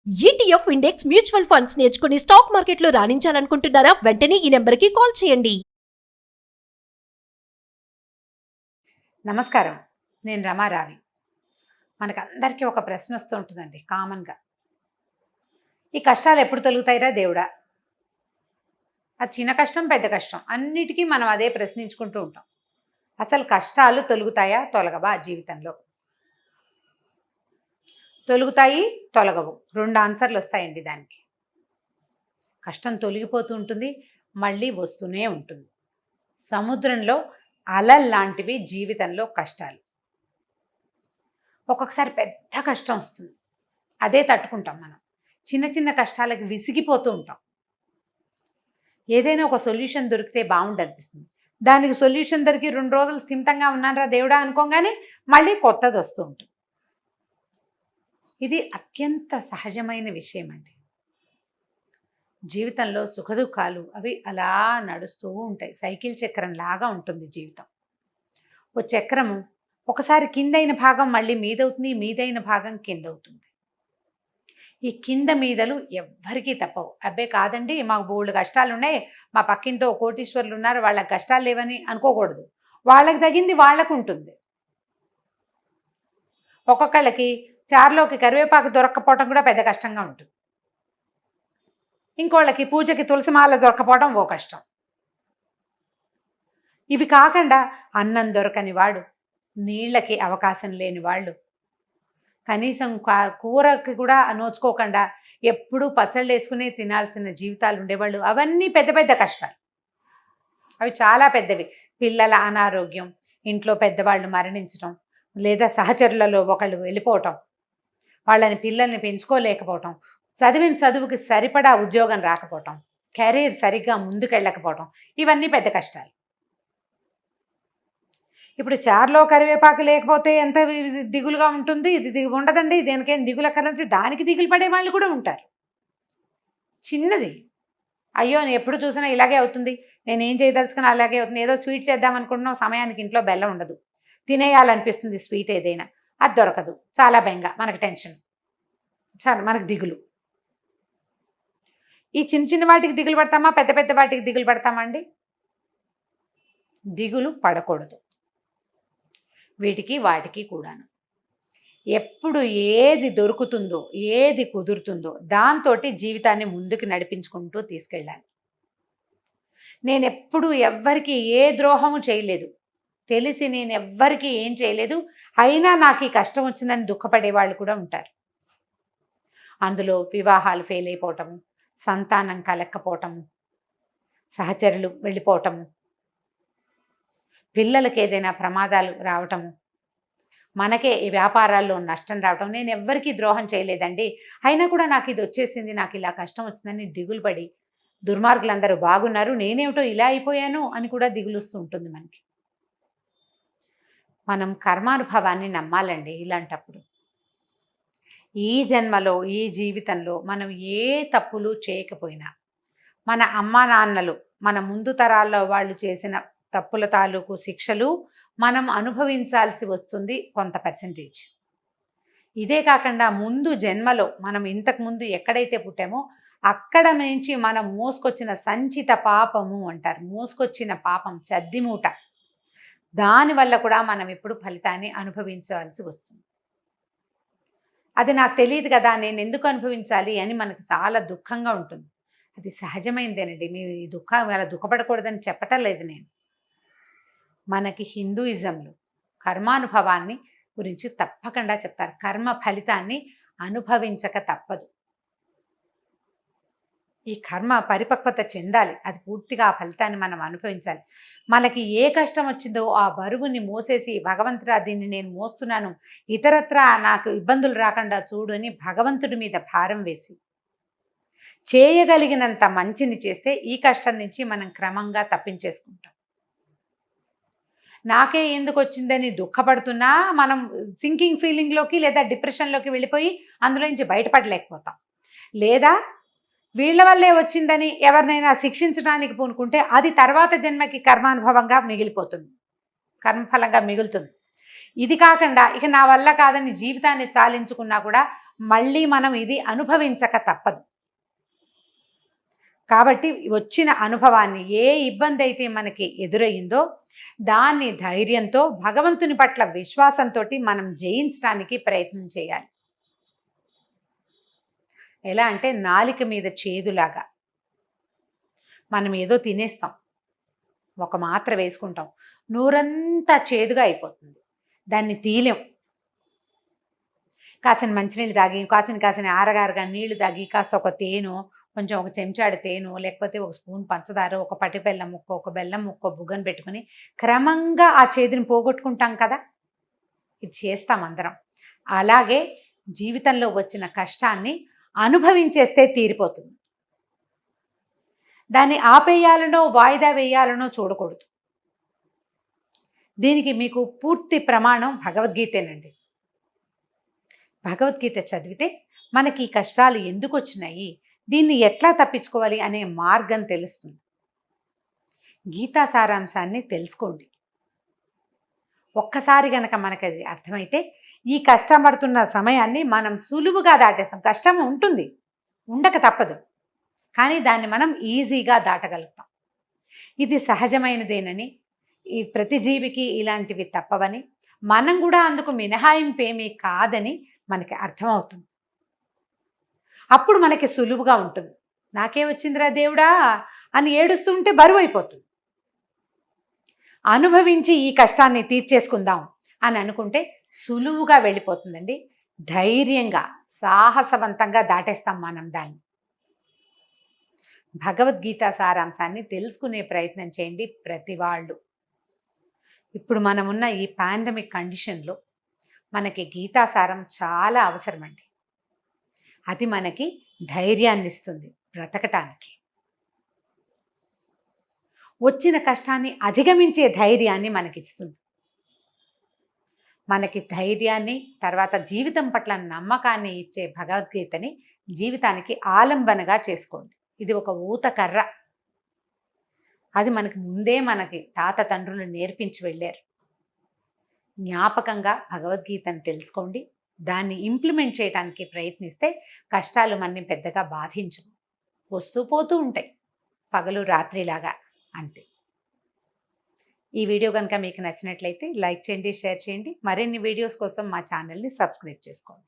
ETF index mutual funds నేర్చుకుని stock మార్కెట్లో రాణించాలనుకుంటున్నారా? వెంటనే ఈ నెంబర్కి కాల్ చేయండి. నమస్కారం, నేను రమారావి. మనకందరికీ ఒక ప్రశ్న వస్తూ ఉంటుందండి కామన్గా. ఈ కష్టాలు ఎప్పుడు తొలుగుతాయిరా దేవుడా? అది చిన్న కష్టం, పెద్ద కష్టం, అన్నిటికీ మనం అదే ప్రశ్నించుకుంటూ ఉంటాం. అసలు కష్టాలు తొలుగుతాయా, తొలగవా జీవితంలో? తొలుగుతాయి, తొలగవు, రెండు ఆన్సర్లు వస్తాయండి దానికి. కష్టం తొలగిపోతూ ఉంటుంది, మళ్ళీ వస్తూనే ఉంటుంది. సముద్రంలో అలల్లాంటివి జీవితంలో కష్టాలు. ఒక్కొక్కసారి పెద్ద కష్టం వస్తుంది, అదే తట్టుకుంటాం మనం. చిన్న చిన్న కష్టాలకు విసిగిపోతూ ఉంటాం. ఏదైనా ఒక సొల్యూషన్ దొరికితే బాగుండు అనిపిస్తుంది. దానికి సొల్యూషన్ దొరికి 2 రోజులు స్థిమితంగా ఉన్నానరా దేవుడా అనుకోగానే మళ్ళీ కొత్తది వస్తూ ఉంటుంది. ఇది అత్యంత సహజమైన విషయం అండి. జీవితంలో సుఖదుఖాలు అవి అలా నడుస్తూ ఉంటాయి. సైకిల్ చక్రం లాగా ఉంటుంది జీవితం. ఓ చక్రము ఒకసారి కిందైన భాగం మళ్ళీ మీదవుతుంది, మీదైన భాగం కింద అవుతుంది. ఈ కింద మీదలు ఎవ్వరికీ తప్పవు. అబ్బే కాదండి, మాకు బోల్డ్ కష్టాలు ఉన్నాయి, మా పక్కింటో కోటీశ్వరులు ఉన్నారు, వాళ్ళకి కష్టాలు లేవని అనుకోకూడదు. వాళ్ళకి తగింది వాళ్ళకు ఉంటుంది. ఒక్కొక్కళ్ళకి చారులోకి కరివేపాకు దొరక్కపోవటం కూడా పెద్ద కష్టంగా ఉంటుంది. ఇంకోళ్ళకి పూజకి తులసిమాల దొరకపోవడం ఓ కష్టం. ఇవి కాకుండా అన్నం దొరకని వాడు, నీళ్ళకి అవకాశం లేని వాళ్ళు, కనీసం కూరకి కూడా నోచుకోకుండా ఎప్పుడూ పచ్చళ్ళు వేసుకునే తినాల్సిన జీవితాలు ఉండేవాళ్ళు. అవన్నీ పెద్ద పెద్ద కష్టాలు. అవి చాలా పెద్దవి. పిల్లల అనారోగ్యం, ఇంట్లో పెద్దవాళ్ళు మరణించడం, లేదా సహచరులలో ఒకళ్ళు వెళ్ళిపోవటం, పిల్లల్ని పెంచుకోలేకపోవటం, చదివిన చదువుకి సరిపడా ఉద్యోగం రాకపోవటం, కెరీర్ సరిగ్గా ముందుకెళ్ళకపోవటం, ఇవన్నీ పెద్ద కష్టాలు. ఇప్పుడు చారులో కరివేపాకు లేకపోతే ఎంత దిగులుగా ఉంటుంది. ఇది ఉండదండి, దేనికైనా దిగులు అక్కర్లేదు, దానికి దిగులు పడే వాళ్ళు కూడా ఉంటారు. చిన్నది, అయ్యో నేను ఎప్పుడు చూసినా ఇలాగే అవుతుంది, నేనేం చేయదలుచుకున్నా అలాగే అవుతుంది. ఏదో స్వీట్ చేద్దాం అనుకుంటున్నాం, సమయానికి ఇంట్లో బెల్లం ఉండదు, తినేయాలనిపిస్తుంది స్వీట్ ఏదైనా, అది దొరకదు, చాలా బెంగ, మనకు టెన్షన్, చాలా మనకు దిగులు. ఈ చిన్న చిన్న వాటికి దిగులు పడతామా, పెద్ద పెద్ద వాటికి దిగులు పడతామా అండి? దిగులు పడకూడదు వీటికి వాటికి కూడాను. ఎప్పుడు ఏది దొరుకుతుందో, ఏది కుదురుతుందో దాంతో జీవితాన్ని ముందుకు నడిపించుకుంటూ తీసుకెళ్ళాలి. నేను ఎప్పుడు ఎవ్వరికి ఏ ద్రోహము చేయలేదు, తెలిసి నేను ఎవ్వరికి ఏం చేయలేదు, అయినా నాకు ఈ కష్టం వచ్చిందని దుఃఖపడే వాళ్ళు కూడా ఉంటారు. అందులో వివాహాలు ఫెయిల్ అయిపోవటము, సంతానం కలక్కపోవటము, సహచరులు వెళ్ళిపోవటము, పిల్లలకి ఏదైనా ప్రమాదాలు రావటము, మనకే ఈ వ్యాపారాల్లో నష్టం రావటం. నేను ఎవ్వరికీ ద్రోహం చేయలేదండి, అయినా కూడా నాకు ఇది వచ్చేసింది, నాకు ఇలా కష్టం వచ్చిందని దిగులు పడి, దుర్మార్గులందరూ బాగున్నారు, నేనేమిటో ఇలా అయిపోయాను అని కూడా దిగులుస్తూ ఉంటుంది మనకి. మనం కర్మానుభవాన్ని నమ్మాలండి. ఇలాంటప్పుడు ఈ జన్మలో, ఈ జీవితంలో మనం ఏ తప్పులు చేయకపోయినా, మన అమ్మా నాన్నలు, మన ముందు తరాల్లో వాళ్ళు చేసిన తప్పుల తాలూకు శిక్షలు మనం అనుభవించాల్సి వస్తుంది కొంత పర్సెంటేజ్. ఇదే కాకుండా ముందు జన్మలో మనం ఇంతకుముందు ఎక్కడైతే పుట్టామో అక్కడ నుంచి మనం మోసుకొచ్చిన సంచిత పాపము అంటారు, మోసుకొచ్చిన పాపం చద్దిమూట, దానివల్ల కూడా మనం ఇప్పుడు ఫలితాన్ని అనుభవించాల్సి వస్తుంది. అది నాకు తెలియదు కదా, నేను ఎందుకు అనుభవించాలి అని మనకు చాలా దుఃఖంగా ఉంటుంది. అది సహజమైందేనండి, మీ దుఃఖం అలా దుఃఖపడకూడదని చెప్పటం లేదు నేను. మనకి హిందూయిజంలో కర్మానుభవాన్ని గురించి తప్పకుండా చెప్తారు. కర్మ ఫలితాన్ని అనుభవించక తప్పదు. ఈ కర్మ పరిపక్వత చెందాలి, అది పూర్తిగా ఆ ఫలితాన్ని మనం అనుభవించాలి. మనకి ఏ కష్టం వచ్చిందో ఆ బరువుని మోసేసి, భగవంతుడా దీన్ని నేను మోస్తున్నాను, ఇతరత్రా నాకు ఇబ్బందులు రాకుండా చూడు అని భగవంతుడి మీద భారం వేసి చేయగలిగినంత మంచిని చేస్తే ఈ కష్టం నుంచి మనం క్రమంగా తప్పించేసుకుంటాం. నాకే ఎందుకు వచ్చిందని దుఃఖపడుతున్నా మనం థింకింగ్ ఫీలింగ్లోకి లేదా డిప్రెషన్లోకి వెళ్ళిపోయి అందులో నుంచి బయటపడలేకపోతాం. లేదా వీళ్ళ వల్లే వచ్చిందని ఎవరినైనా శిక్షించడానికి పూనుకుంటే అది తర్వాత జన్మకి కర్మానుభవంగా మిగిలిపోతుంది, కర్మఫలంగా మిగులుతుంది. ఇది కాకుండా ఇక నా వల్ల కాదని జీవితాన్ని చాలించుకున్నా కూడా మళ్ళీ మనం ఇది అనుభవించక తప్పదు. కాబట్టి వచ్చిన అనుభవాన్ని, ఏ ఇబ్బంది అయితే మనకి ఎదురయ్యిందో దాన్ని ధైర్యంతో, భగవంతుని పట్ల విశ్వాసంతో మనం జయించడానికి ప్రయత్నం చేయాలి. ఎలా అంటే నాలిక మీద చేదులాగా మనం ఏదో తినేస్తాం, ఒక మాత్ర వేసుకుంటాం, నోరంతా చేదుగా అయిపోతుంది, దాన్ని తీలేం. కాసిన మంచినీళ్ళు తాగి, కాసిన ఆరగారగా నీళ్లు తాగి, కాస్త ఒక తేనో, కొంచెం ఒక చెంచాడు తేనో, లేకపోతే ఒక స్పూన్ పంచదార, ఒక పటి బెల్లం ముక్క, ఒక బెల్లం ముక్క బుగ్గన పెట్టుకుని క్రమంగా ఆ చేదుని పోగొట్టుకుంటాం కదా. ఇది చేస్తాం అందరం. అలాగే జీవితంలో వచ్చిన కష్టాన్ని అనుభవించేస్తే తీరిపోతుంది. దాన్ని ఆపేయాలనో వాయిదా వేయాలనో చూడకూడదు. దీనికి మీకు పూర్తి ప్రమాణం భగవద్గీతేనండి. భగవద్గీత చదివితే మనకి ఈ కష్టాలు ఎందుకు వచ్చినాయి, దీన్ని ఎట్లా తప్పించుకోవాలి అనే మార్గం తెలుస్తుంది. గీతా సారాంశాన్ని తెలుసుకోండి. ఒక్కసారి గనక మనకు అది అర్థమైతే ఈ కష్టపడుతున్న సమయాన్ని మనం సులువుగా దాటేస్తాం. కష్టం ఉంటుంది, ఉండక తప్పదు, కానీ దాన్ని మనం ఈజీగా దాటగలుగుతాం. ఇది సహజమైనదేనని, ఈ ప్రతి జీవికి ఇలాంటివి తప్పవని, మనం కూడా అందుకు మినహాయింపు ఏమీ కాదని మనకి అర్థమవుతుంది. అప్పుడు మనకి సులువుగా ఉంటుంది. నాకే వచ్చిందిరా దేవుడా అని ఏడుస్తుంటే బరువు అయిపోతుంది. అనుభవించి ఈ కష్టాన్ని తీర్చేసుకుందాం అని అనుకుంటే సులువుగా వెళ్ళిపోతుందండి. ధైర్యంగా, సాహసవంతంగా దాటేస్తాం మనం దాన్ని. భగవద్గీత సారాంశాన్ని తెలుసుకునే ప్రయత్నం చేయండి ప్రతి వాళ్ళు. ఇప్పుడు మనమున్న ఈ పాండమిక్ కండిషన్లో మనకి గీతాసారం చాలా అవసరమండి. అది మనకి ధైర్యాన్ని ఇస్తుంది బ్రతకటానికి. వచ్చిన కష్టాన్ని అధిగమించే ధైర్యాన్ని మనకిస్తుంది. మనకి ధైర్యాన్ని, తర్వాత జీవితం పట్ల నమ్మకాన్ని ఇచ్చే భగవద్గీతని జీవితానికి ఆలంబనగా చేసుకోండి. ఇది ఒక ఊతకర్ర. అది మనకి ముందే మనకి తాత తండ్రులు నేర్పించి వెళ్ళారు. జ్ఞాపకంగా భగవద్గీతను తెలుసుకోండి. దాన్ని ఇంప్లిమెంట్ చేయడానికి ప్రయత్నిస్తే కష్టాలు మనని పెద్దగా బాధించవు. వస్తూ పోతూ ఉంటాయి, పగలు రాత్రిలాగా, అంతే. ఈ వీడియో కనుక మీకు నచ్చినట్లయితే లైక్ చేయండి, షేర్ చేయండి. మరిన్ని వీడియోస్ కోసం మా ఛానల్ని సబ్స్క్రైబ్ చేసుకోండి.